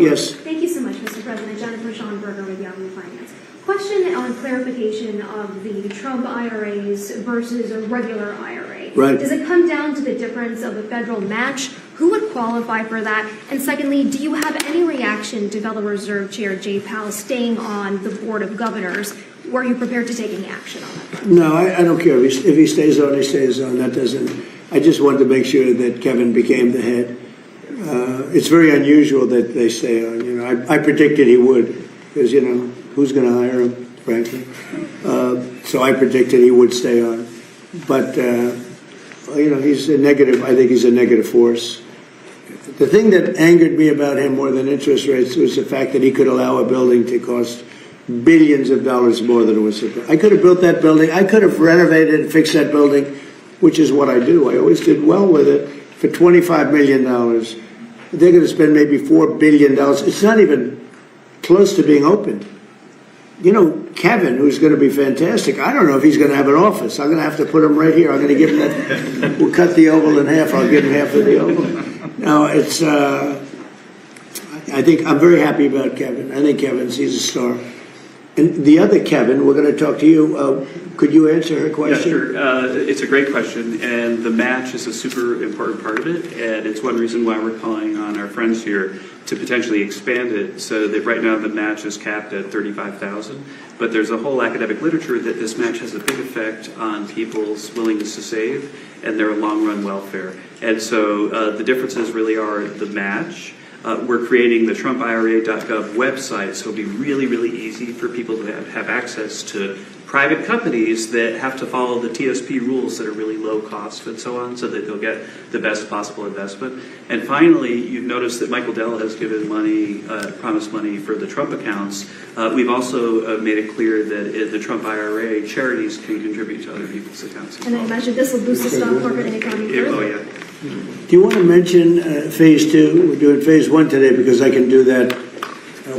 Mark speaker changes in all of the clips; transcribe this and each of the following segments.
Speaker 1: Yes.
Speaker 2: Thank you so much, Mr. President. Jennifer Schonberger with Yahoo Finance. Question on clarification of the Trump IRAs versus a regular IRA.
Speaker 1: Right.
Speaker 2: Does it come down to the difference of a federal match? Who would qualify for that? And secondly, do you have any reaction to Federal Reserve Chair Jay Powell staying on the Board of Governors? Were you prepared to take any action on that?
Speaker 1: No, I don't care. If he stays on, he stays on. That doesn't. I just wanted to make sure that Kevin became the head. It's very unusual that they stay on. You know, I predicted he would, because you know who's going to hire him, frankly. So I predicted he would stay on. But you know, he's a negative. I think he's a negative force. The thing that angered me about him more than interest rates was the fact that he could allow a building to cost billions of dollars more than it was. I could have built that building. I could have renovated and fixed that building, which is what I do. I always did well with it, for $25 million. They're going to spend maybe $4 billion. It's not even close to being open. You know, Kevin, who's going to be fantastic, I don't know if he's going to have an office. I'm going to have to put him right here. I'm going to give him that. We'll cut the oval in half. I'll give him half of the oval. No, it's, I think I'm very happy about Kevin. I think he's a star. And the other Kevin, we're going to talk to you. Could you answer her question?
Speaker 3: Yeah, sure. It's a great question, and the match is a super important part of it, and it's one reason why we're calling on our friends here to potentially expand it so that right now the match is capped at $35,000, but there's a whole academic literature that this match has a big effect on people's willingness to save and their long-run welfare. And so the differences really are the match. We're creating the TrumpIRA.gov website, so it'll be really, really easy for people to have access to private companies that have to follow the TSP rules that are really low cost and so on, so that they'll get the best possible investment. And finally, you've noticed that Michael Dell has given money, promised money for the Trump accounts. We've also made it clear that in the Trump IRA, charities can contribute to other people's accounts.
Speaker 2: And I imagine this will boost the stock market and economy further.
Speaker 3: Oh, yeah.
Speaker 1: Do you want to mention phase 2? We're doing phase 1 today because I can do that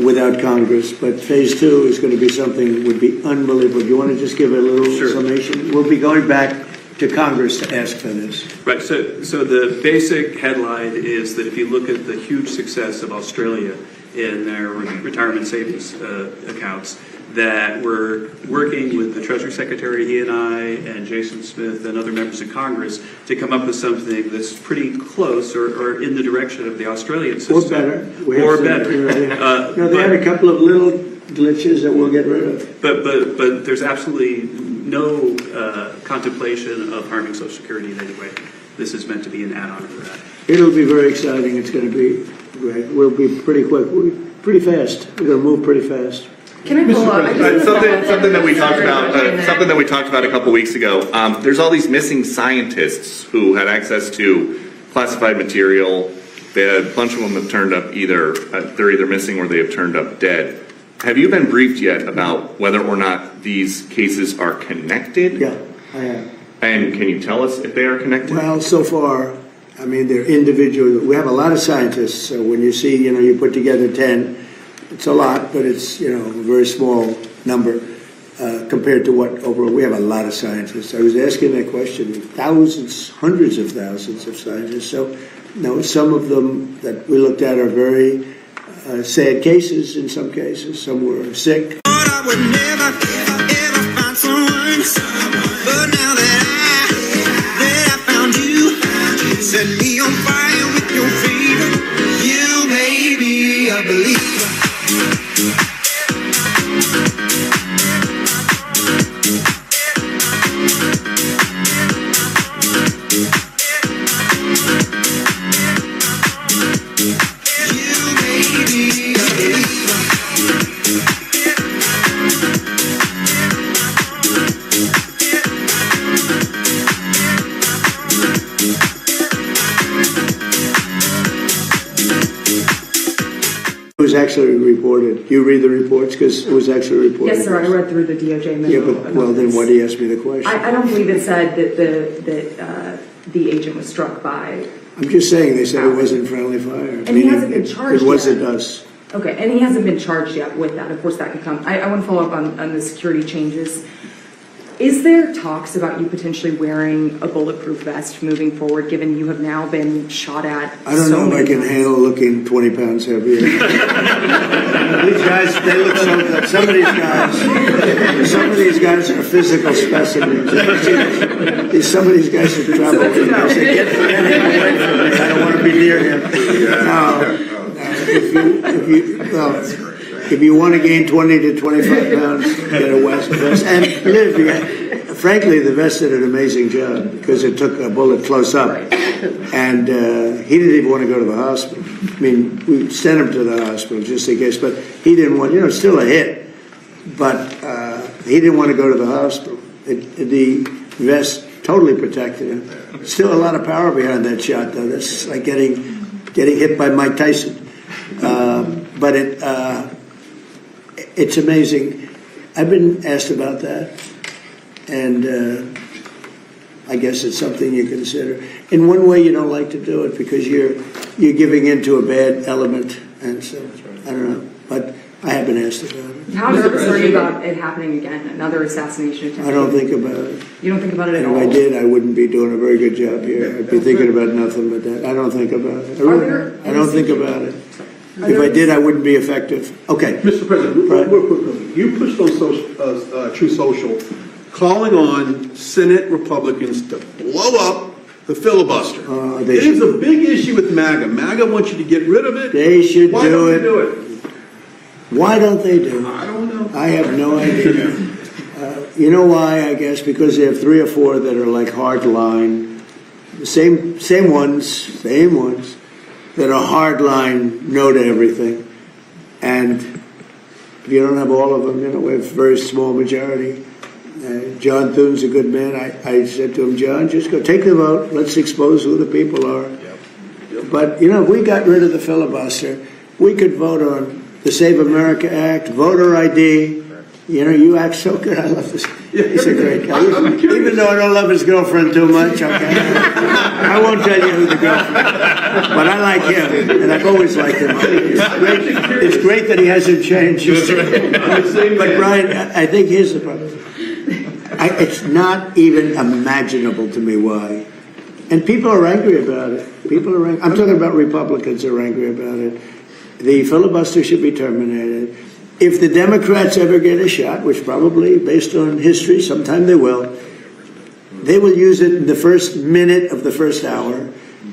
Speaker 1: without Congress. But phase 2 is going to be something that would be unbelievable. Do you want to just give a little summation? We'll be going back to Congress to ask for this.
Speaker 3: Right. So the basic headline is that if you look at the huge success of Australia in their retirement savings accounts, that we're working with the Treasury Secretary, he and I, and Jason Smith and other members of Congress to come up with something that's pretty close or in the direction of the Australian system.
Speaker 1: Or better.
Speaker 3: Or better.
Speaker 1: They had a couple of little glitches that we'll get rid of.
Speaker 3: But there's absolutely no contemplation of harming Social Security in any way. This is meant to be an add-on for that.
Speaker 1: It'll be very exciting. It's going to be great. We'll be pretty quick. Pretty fast. We're going to move pretty fast.
Speaker 4: Can I follow up?
Speaker 5: Something that we talked about. Something that we talked about a couple weeks ago. There's all these missing scientists who had access to classified material. A bunch of them have turned up they're either missing or they have turned up dead. Have you been briefed yet about whether or not these cases are connected?
Speaker 1: Yeah, I have.
Speaker 5: And can you tell us if they are connected?
Speaker 1: Well, so far, I mean, they're individual. We have a lot of scientists. So when you see, you put together 10. It's a lot, but it's, a very small number compared to what overall. We have a lot of scientists. I was asking that question. Thousands, hundreds of thousands of scientists. So, some of them that we looked at are very sad cases in some cases. Some were sick.
Speaker 6: I would never, ever find someone, but now that I found you, set me on fire with your fever. You made me a believer.
Speaker 1: It was actually reported. You read the reports because it was actually reported.
Speaker 4: Yes, sir. I read through the DOJ memo.
Speaker 1: Yeah, but well, then why do you ask me the question?
Speaker 4: I don't believe it said that the agent was struck by.
Speaker 1: I'm just saying they said it wasn't friendly fire.
Speaker 4: And he hasn't been charged
Speaker 1: It wasn't
Speaker 4: yet.
Speaker 1: us.
Speaker 4: Okay, and he hasn't been charged yet with that. Of course, that could come. I want to follow up on the security changes. Is there talks about you potentially wearing a bulletproof vest moving forward, given you have now been shot at?
Speaker 1: I don't know if I can handle looking 20 pounds heavier. These guys, they look so good. Some of these guys are physical specimens. Some of these guys are trouble. They say, get him away from me. I don't want to be near him. If you want to gain 20 to 25 pounds, get a vest. And live, frankly, the vest did an amazing job because it took a bullet close up. And he didn't even want to go to the hospital. I mean, we sent him to the hospital just in case, but he didn't want, still a hit. But he didn't want to go to the hospital. The vest totally protected him. Still a lot of power behind that shot, though. That's like getting hit by Mike Tyson. But it's amazing. I've been asked about that, and I guess it's something you consider. In one way, you don't like to do it because you're giving into a bad element, and so I don't know. But I have been asked about it.
Speaker 4: How nervous are you about it happening again? Another assassination attempt?
Speaker 1: I don't think about it.
Speaker 4: You don't think about it at
Speaker 1: And
Speaker 4: all?
Speaker 1: if I did, I wouldn't be doing a very good job here. I'd be thinking about nothing but that. I don't think about it. I don't think about it. If I did, I wouldn't be effective. Okay.
Speaker 7: Mr. President,
Speaker 1: Right.
Speaker 7: real quickly, you pushed on True Social, calling on Senate Republicans to blow up the filibuster.
Speaker 1: They
Speaker 7: It is
Speaker 1: should.
Speaker 7: a big issue with MAGA. MAGA wants you to get rid of it.
Speaker 1: They should
Speaker 7: Why
Speaker 1: do
Speaker 7: don't
Speaker 1: it.
Speaker 7: you do it?
Speaker 1: Why don't they do it?
Speaker 7: I don't know.
Speaker 1: I have no idea. You know why, I guess? Because they have 3 or 4 that are like hard line. The same ones that are hard line, no to everything. And if you don't have all of them, we have a very small majority. John Thune's a good man. I said to him, John, just go take the vote. Let's expose who the people are. But, if we got rid of the filibuster, we could vote on the Save America Act, voter ID. You act so good. I love this. He's a great guy. Even though I don't love his girlfriend too much, okay? I won't tell you who the girlfriend is. But I like him, and I've always liked him. It's great that he hasn't changed. But, Brian, I think here's the problem. It's not even imaginable to me why. And people are angry about it. I'm talking about Republicans are angry about it. The filibuster should be terminated. If the Democrats ever get a shot, which probably, based on history, sometime they will use it in the first minute of the first hour,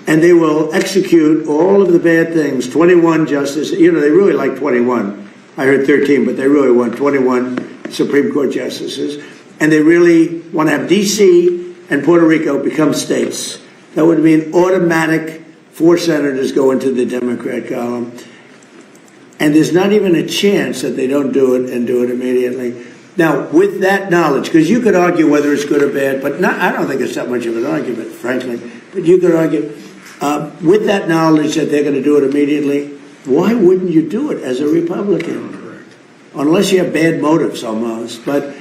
Speaker 1: and they will execute all of the bad things. 21 justices, they really like 21. I heard 13, but they really want 21 Supreme Court justices. And they really want to have D.C. and Puerto Rico become states. That would mean automatic 4 senators go into the Democrat column. And there's not even a chance that they don't do it and do it immediately. Now, with that knowledge, because you could argue whether it's good or bad, but I don't think it's that much of an argument, frankly. But you could argue, with that knowledge that they're going to do it immediately, why wouldn't you do it as a Republican? Unless you have bad motives almost. But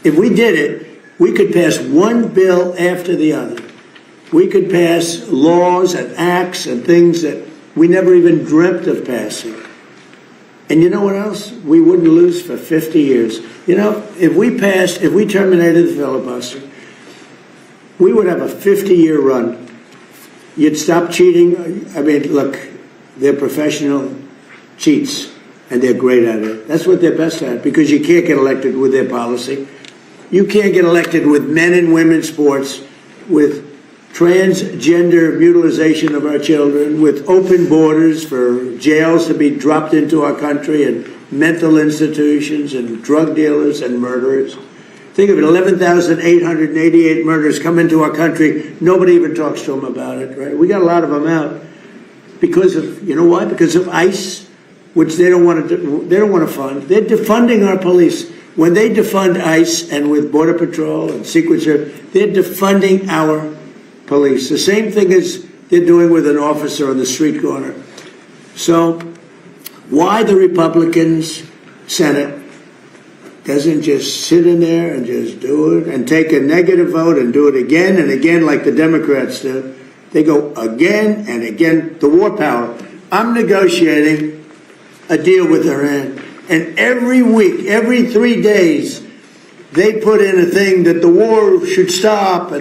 Speaker 1: if we did it, we could pass one bill after the other. We could pass laws and acts and things that we never even dreamt of passing. And you know what else? We wouldn't lose for 50 years. If we terminated the filibuster, we would have a 50-year run. You'd stop cheating. I mean, look, they're professional cheats, and they're great at it. That's what they're best at, because you can't get elected with their policy. You can't get elected with men and women sports, with transgender mutilization of our children, with open borders for jails to be dropped into our country, and mental institutions, and drug dealers and murderers. Think of it, 11,888 murders come into our country. Nobody even talks to them about it, right? We got a lot of them out because of, you know why? Because of ICE, which they don't want to fund. They're defunding our police. When they defund ICE and with Border Patrol and Secret Service, they're defunding our police. The same thing as they're doing with an officer on the street corner. So why the Republicans Senate doesn't just sit in there and just do it and take a negative vote and do it again and again like the Democrats do. They go again and again. The war power. I'm negotiating a deal with Iran. And every week, every 3 days, they put in a thing that the war should stop,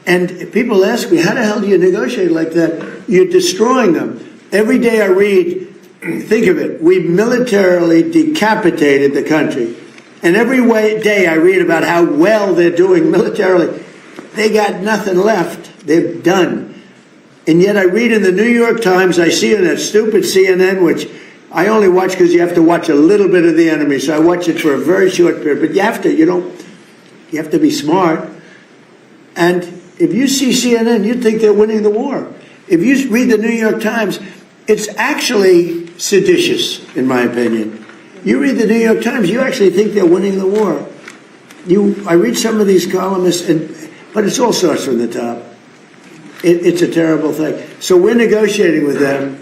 Speaker 1: and people ask me, how the hell do you negotiate like that? You're destroying them. Every day I read, think of it, we militarily decapitated the country. And every day I read about how well they're doing militarily. They got nothing left. They're done. And yet I read in the New York Times, I see in that stupid CNN, which I only watch because you have to watch a little bit of the enemy, so I watch it for a very short period. But you have to be smart. And if you see CNN, you'd think they're winning the war. If you read the New York Times, it's actually seditious, in my opinion. You read the New York Times, you actually think they're winning the war. I read some of these columnists, but it's all starts from the top. It's a terrible thing. So we're negotiating with them,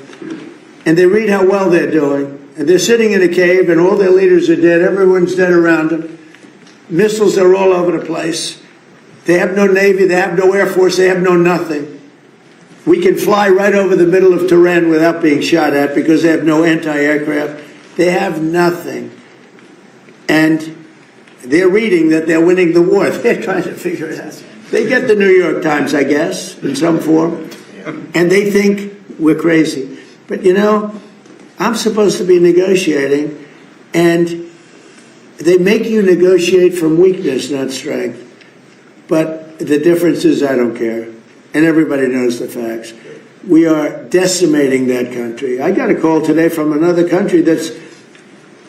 Speaker 1: and they read how well they're doing, and they're sitting in a cave, and all their leaders are dead. Everyone's dead around them. Missiles are all over the place. They have no Navy, they have no Air Force, they have no nothing. We can fly right over the middle of Tehran without being shot at because they have no anti-aircraft. They have nothing. And they're reading that they're winning the war. They're trying to figure it out. They get the New York Times, I guess, in some form, and they think we're crazy. But you know, I'm supposed to be negotiating, and they make you negotiate from weakness, not strength. But the difference is I don't care. And everybody knows the facts. We are decimating that country. I got a call today from another country that's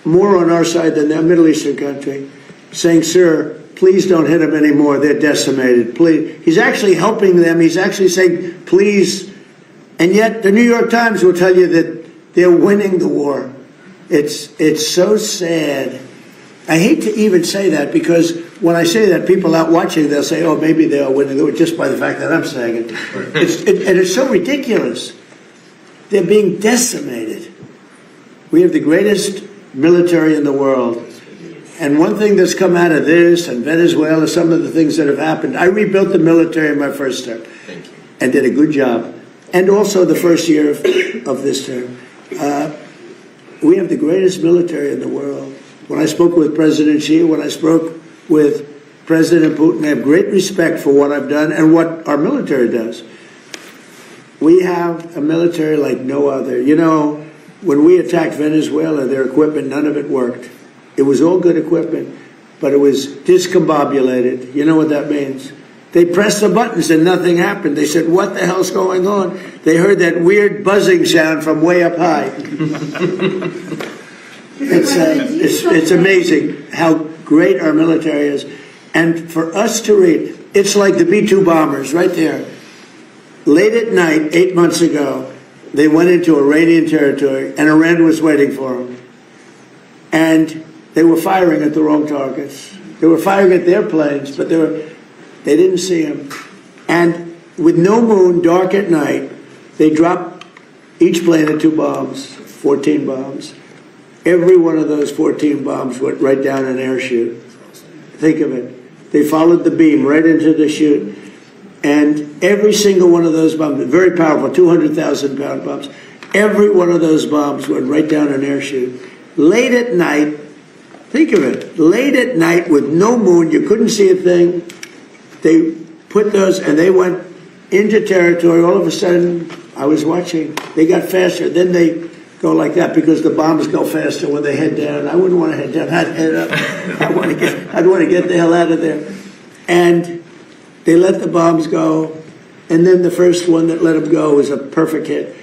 Speaker 1: more on our side than that Middle Eastern country, saying, sir, please don't hit them anymore. They're decimated. Please. He's actually helping them. He's actually saying, please. And yet the New York Times will tell you that they're winning the war. It's so sad. I hate to even say that because when I say that, people out watching, they'll say, oh, maybe they are winning the war just by the fact that I'm saying it. And it's so ridiculous. They're being decimated. We have the greatest military in the world. And one thing that's come out of this and Venezuela, some of the things that have happened, I rebuilt the military in my first term and did a good job. And also the first year of this term. We have the greatest military in the world. When I spoke with President Xi, when I spoke with President Putin, I have great respect for what I've done and what our military does. We have a military like no other. You know, when we attacked Venezuela, their equipment, none of it worked. It was all good equipment, but it was discombobulated. You know what that means? They pressed the buttons and nothing happened. They said, what the hell's going on? They heard that weird buzzing sound from way up high. It's amazing how great our military is. And for us to read, it's like the B-2 bombers right there. Late at night, 8 months ago, they went into Iranian territory, and Iran was waiting for them. And they were firing at the wrong targets. They were firing at their planes, but they didn't see them. And with no moon, dark at night, they dropped each plane at 2 bombs, 14 bombs. Every one of those 14 bombs went right down an air chute. Think of it. They followed the beam right into the chute. And every single one of those bombs, very powerful, 200,000-pound bombs, every one of those bombs went right down an air chute. Late at night, think of it, late at night with no moon, you couldn't see a thing. They put those, and they went into territory. All of a sudden, I was watching. They got faster. Then they go like that because the bombs go faster when they head down. I wouldn't want to head down. I'd head up. I'd want to get the hell out of there. And they let the bombs go. And then the first one that let them go was a perfect hit.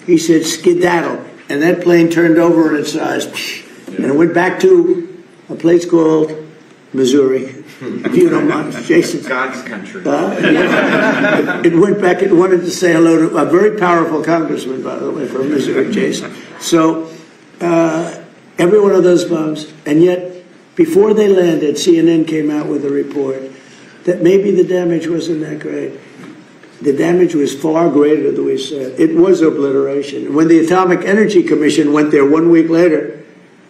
Speaker 1: He said, skedaddle. And that plane turned over on its side. And it went back to a place called Missouri. If you don't mind, Jason.
Speaker 8: God's country.
Speaker 1: It went back. It wanted to say hello to a very powerful congressman, by the way, from Missouri, Jason. So every one of those bombs, and yet before they landed, CNN came out with a report that maybe the damage wasn't that great. The damage was far greater than we said. It was obliteration. When the Atomic Energy Commission went there 1 week later,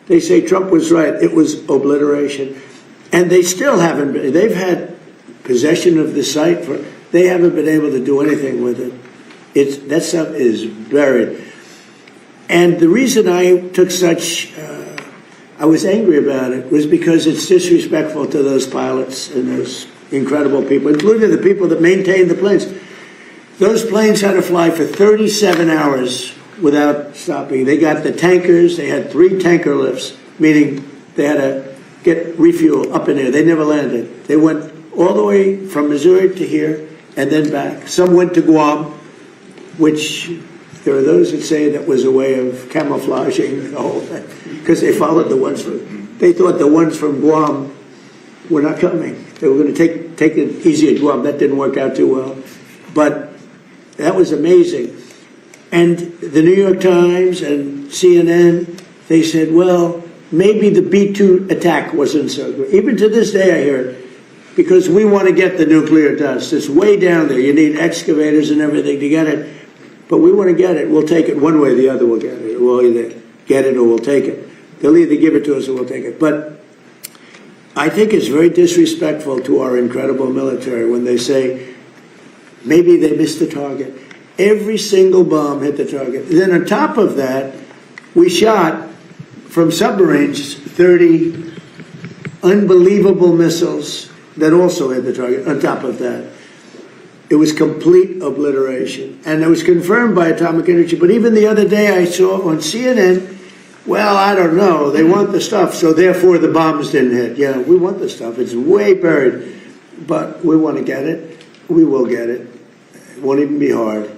Speaker 1: they say Trump was right. It was obliteration. And they still haven't been. They've had possession of the site. They haven't been able to do anything with it. That stuff is buried. And the reason I took such, I was angry about it was because it's disrespectful to those pilots and those incredible people, including the people that maintain the planes. Those planes had to fly for 37 hours without stopping. They got the tankers. They had 3 tanker lifts, meaning they had to get refuel up in there. They never landed. They went all the way from Missouri to here and then back. Some went to Guam, which there are those that say that was a way of camouflaging the whole thing, because they followed the ones they thought the ones from Guam were not coming. They were going to take it easy at Guam. That didn't work out too well. But that was amazing. And the New York Times and CNN, they said, well, maybe the B-2 attack wasn't so good. Even to this day I hear it, because we want to get the nuclear dust. It's way down there. You need excavators and everything to get it. But we want to get it. We'll take it one way or the other. We'll get it. We'll either get it or we'll take it. They'll either give it to us or we'll take it. But I think it's very disrespectful to our incredible military when they say maybe they missed the target. Every single bomb hit the target. And then on top of that, we shot from submarines 30 unbelievable missiles that also hit the target on top of that. It was complete obliteration. And it was confirmed by Atomic Energy. But even the other day I saw on CNN, well, I don't know. They want the stuff, so therefore the bombs didn't hit. Yeah, we want the stuff. It's way buried. But we want to get it. We will get it. It won't even be hard.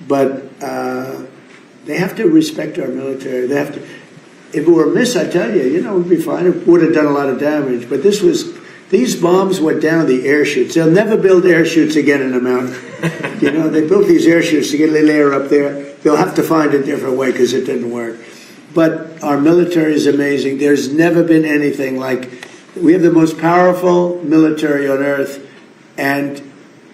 Speaker 1: But they have to respect our military. They have to. If it were a miss, I tell you, we'd be fine. It would have done a lot of damage. But these bombs went down the air chutes. They'll never build air chutes again in the mountain. They built these air chutes to get a little air up there. They'll have to find a different way because it didn't work. But our military is amazing. There's never been anything like. We have the most powerful military on earth, and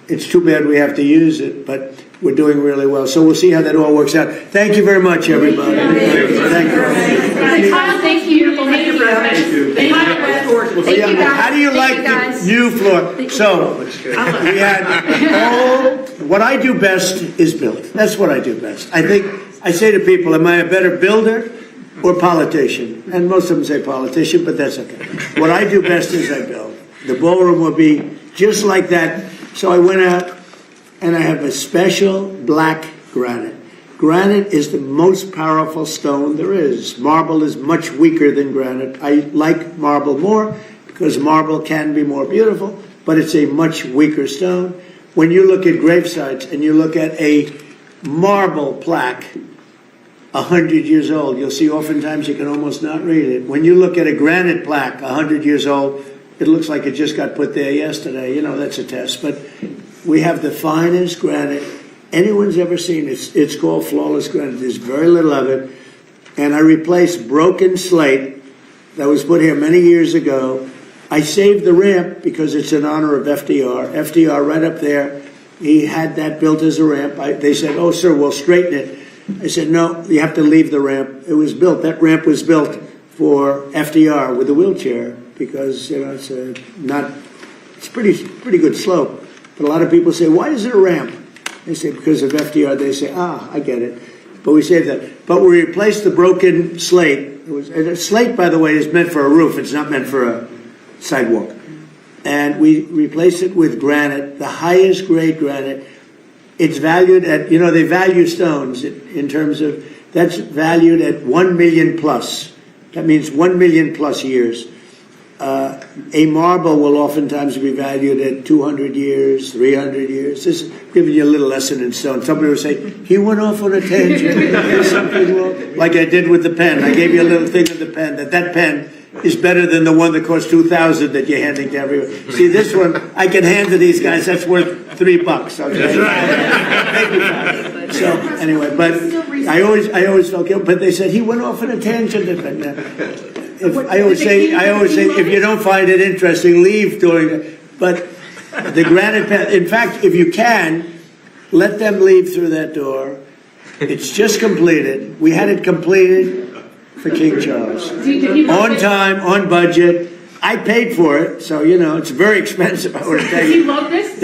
Speaker 1: it's too bad we have to use it, but we're doing really well. So we'll see how that all works out. Thank you very much, everybody. Thank you.
Speaker 8: Kyle, thank you. Thank you, President. Thank you, guys.
Speaker 1: How do you like the new floor? So we had what I do best is build. That's what I do best. I say to people, am I a better builder or politician? And most of them say politician, but that's okay. What I do best is I build. The ballroom will be just like that. So I went out and I have a special black granite. Granite is the most powerful stone there is. Marble is much weaker than granite. I like marble more because marble can be more beautiful, but it's a much weaker stone. When you look at gravesites and you look at a marble plaque, 100 years old, you'll see oftentimes you can almost not read it. When you look at a granite plaque, 100 years old, it looks like it just got put there yesterday. That's a test. But we have the finest granite anyone's ever seen. It's called flawless granite. There's very little of it. And I replaced broken slate that was put here many years ago. I saved the ramp because it's in honor of FDR. FDR right up there, he had that built as a ramp. They said, oh, sir, we'll straighten it. I said, no, you have to leave the ramp. It was built. That ramp was built for FDR with a wheelchair because, it's pretty good slope. But a lot of people say, why is it a ramp? They say, because of FDR. They say, I get it. But we saved that. But we replaced the broken slate. And slate, by the way, is meant for a roof. It's not meant for a sidewalk. And we replaced it with granite, the highest grade granite. It's valued at, they value stones in terms of, that's valued at 1 million plus. That means 1 million plus years. A marble will oftentimes be valued at 200 years, 300 years. This is giving you a little lesson in stone. Somebody will say, he went off on a tangent. There's something wrong. Like I did with the pen. I gave you a little thing of the pen, that pen is better than the one that cost $2,000 that you're handing to everyone. See, this one, I can hand to these guys, that's worth $3. Okay? That's right. So, anyway, but I always felt guilty. But they said, he went off on a tangent. I always say, if you don't find it interesting, leave doing it. But the granite path, in fact, if you can, let them leave through that door. It's just completed. We had it completed for King Charles. On time, on budget. I paid for it, so, it's very expensive. I would have
Speaker 8: Does he love this?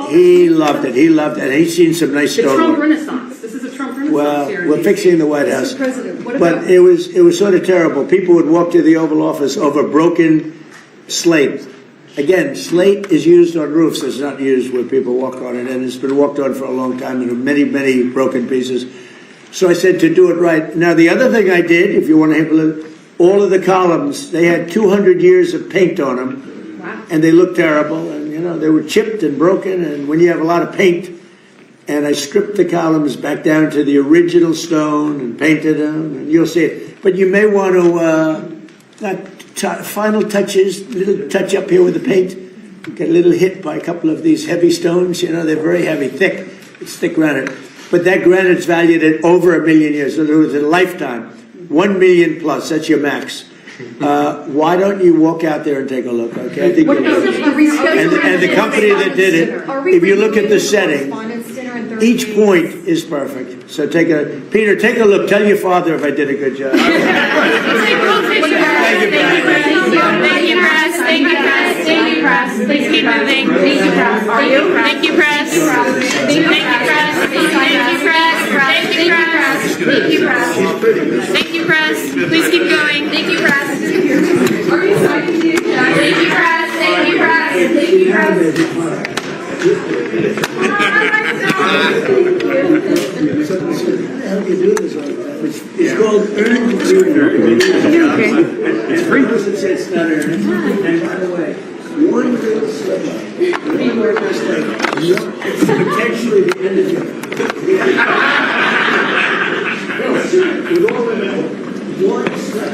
Speaker 1: He loved it. He loved it. He's seen some nice
Speaker 8: The
Speaker 1: stone.
Speaker 8: Trump Renaissance. This is a Trump Renaissance
Speaker 1: Well,
Speaker 8: series.
Speaker 1: we're fixing the White House.
Speaker 9: Mr. President, what
Speaker 1: But it was sort of terrible. People would walk to the Oval Office over broken slate. Again, slate is used on roofs. It's not used where people walk on it, and it's been walked on for a long time, and many, many broken pieces. So I said to do it right. Now, the other thing I did, if you want to have a little, all of the columns, they had 200 years of paint on them, and they looked terrible, and, you know, they were chipped and broken, and when you have a lot of paint, and I stripped the columns back down to the original stone and painted them, and you'll see it. But you may want to, final touches, little touch up here with the paint, get a little hit by a couple of these heavy stones. You know, they're very heavy, thick. It's thick granite. But that granite's valued at over 1 million years. So it was a lifetime. 1 million plus, that's your max. Why don't you walk out there and take a look, okay? I think you'll love it. And the company that did it, if you look at the setting, each point is perfect. So Peter, take a look. Tell your father if I did a good job.
Speaker 8: Thank you, press. Thank you, press. Thank you, press. Please keep moving. Thank you, press. Are you? Thank you, press. Thank you, press. Thank you, press. Thank you, press. Thank you, press. Thank you, press. Please keep going. Thank you, press. Are you talking to you? Thank you, press. Thank you, press. Thank you, press.
Speaker 1: How do you do this all the time? It's called earned It's free. It's not earned. And by the way, one little slip up, anywhere just like potentially the end of it. With all of it, one slip.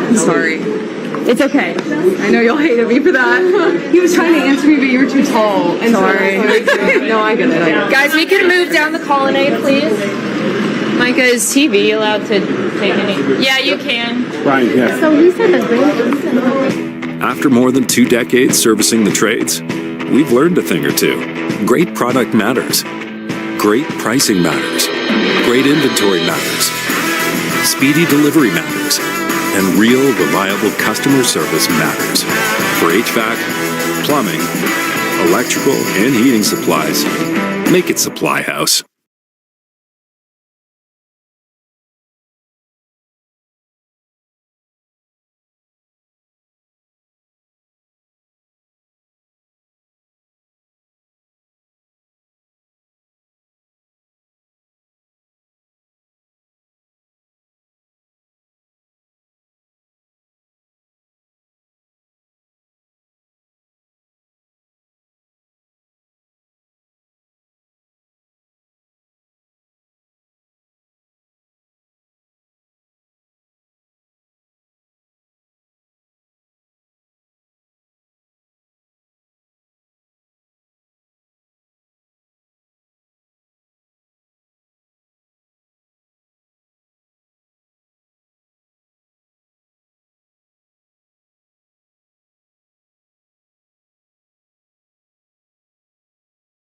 Speaker 4: I'm sorry. It's okay. I know you'll hate me for that. He was trying to answer me, but you were too tall. And sorry. No, I get it.
Speaker 8: Guys, we can move down the colonnade, please. Micah, is TV allowed to take any? Yeah, you can.
Speaker 2: So he said the
Speaker 9: After more than 2 decades servicing the trades, we've learned a thing or two. Great product matters. Great pricing matters. Great inventory matters. Speedy delivery matters. And real, reliable customer service matters. For HVAC, plumbing, electrical, and heating supplies, make it Supply House.